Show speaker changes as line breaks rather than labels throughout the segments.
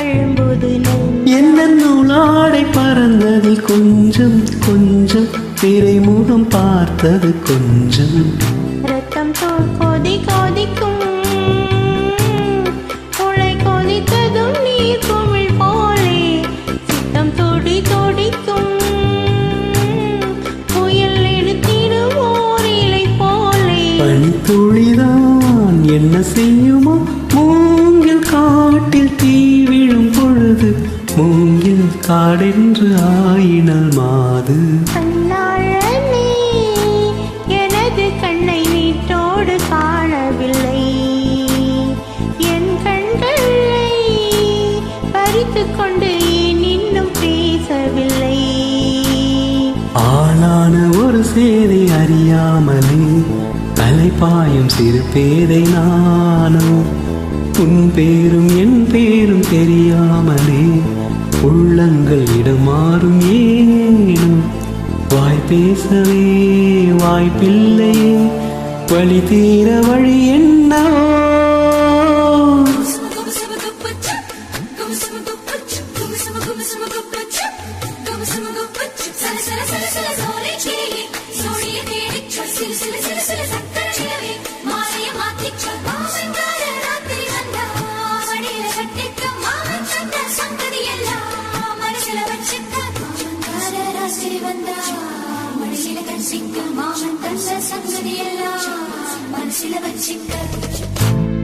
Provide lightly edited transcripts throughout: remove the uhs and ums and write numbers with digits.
தழும்புது
என்ன நூலாடை பறந்ததில் கொஞ்சம் கொஞ்சம் திரைமுகம் பார்த்தது கொஞ்சம்
ரத்தம் கொதி கொதிக்கும் கொலை கொதித்ததும் நீர் குமிழ் போலே சித்தம் தொடி தொடிக்கும் புயல் எடுத்திடும் ஓர் இலை போலே
பனித்துளிதான் என்ன செய்யுமோ மூங்கில் காட்டில் தீ விழும் பொழுது மூங்கில் காடென்று ஆயினல் மாது
கண்ணாளனே எனது கண்ணை நீட்டோடு காணவில்லை என் கண்களை பறித்து கொண்டு ஏன் இன்னும் பேசவில்லை
ஆளான ஒரு சேதை அறியாமலே அலைபாயும் சிறு பேதை நானோ உன் பேரும் என் பேரும் தெரியாமலே உள்ளங்கள் இடமாறும் ஏனும் வாய் பேசவே வாய்ப்பில்லையே வழி தீர வழி என்னவோ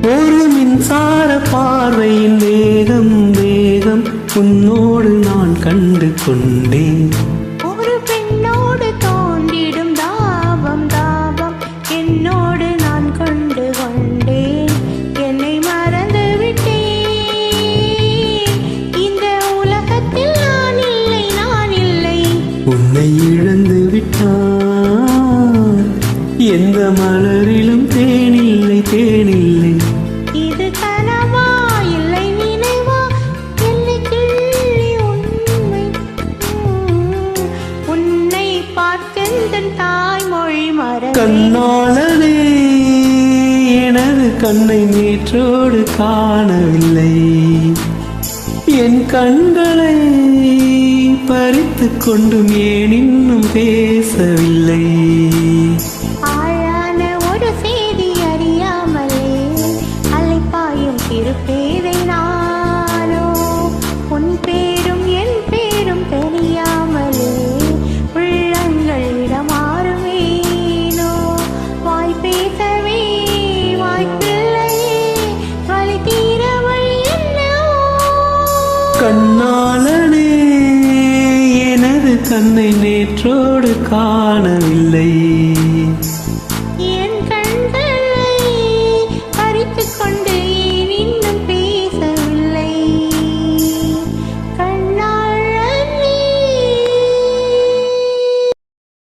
ஒரு மின்சார பார்வையின் வேகம் வேகம் உன்னோடு நான் கண்டு கொண்டேன்
ஒரு பெண்ணோடு தோன்றிடும் தாபம் தாபம் என்னோடு நான் கொண்டு கொண்டேன் என்னை மறந்து விட்டேன் இந்த உலகத்தில் நான் இல்லை
உன்னை இழந்து விட்டான் எந்த மலரிலும் தேனில்லை
இது கனவா இல்லை நினைவா என்னை கிள்ளி உன்னை பார்த்தெந்தன் தாய்மொழி மறந்தேன்
கண்ணாளனே எனது கண்ணை நேற்றோடு காணவில்லை என் கண்களை பறித்து கொண்டும் ஏன் இன்னும் பேசவில்லை
ஆழான ஒரு செய்தி அறியாமலே அலைப்பாயும் திருப்பேதை நானோ உன் பேரும் என் பேரும் தெரியாமலே உள்ளங்கள் இடமாறுவேனோ வாய் பேசவே வாய்ப்பில்லையே வழி தீர வழி என்னவோ
கண்ணாளனே எனது கண்ணை நேற்றோடு காணவில்லை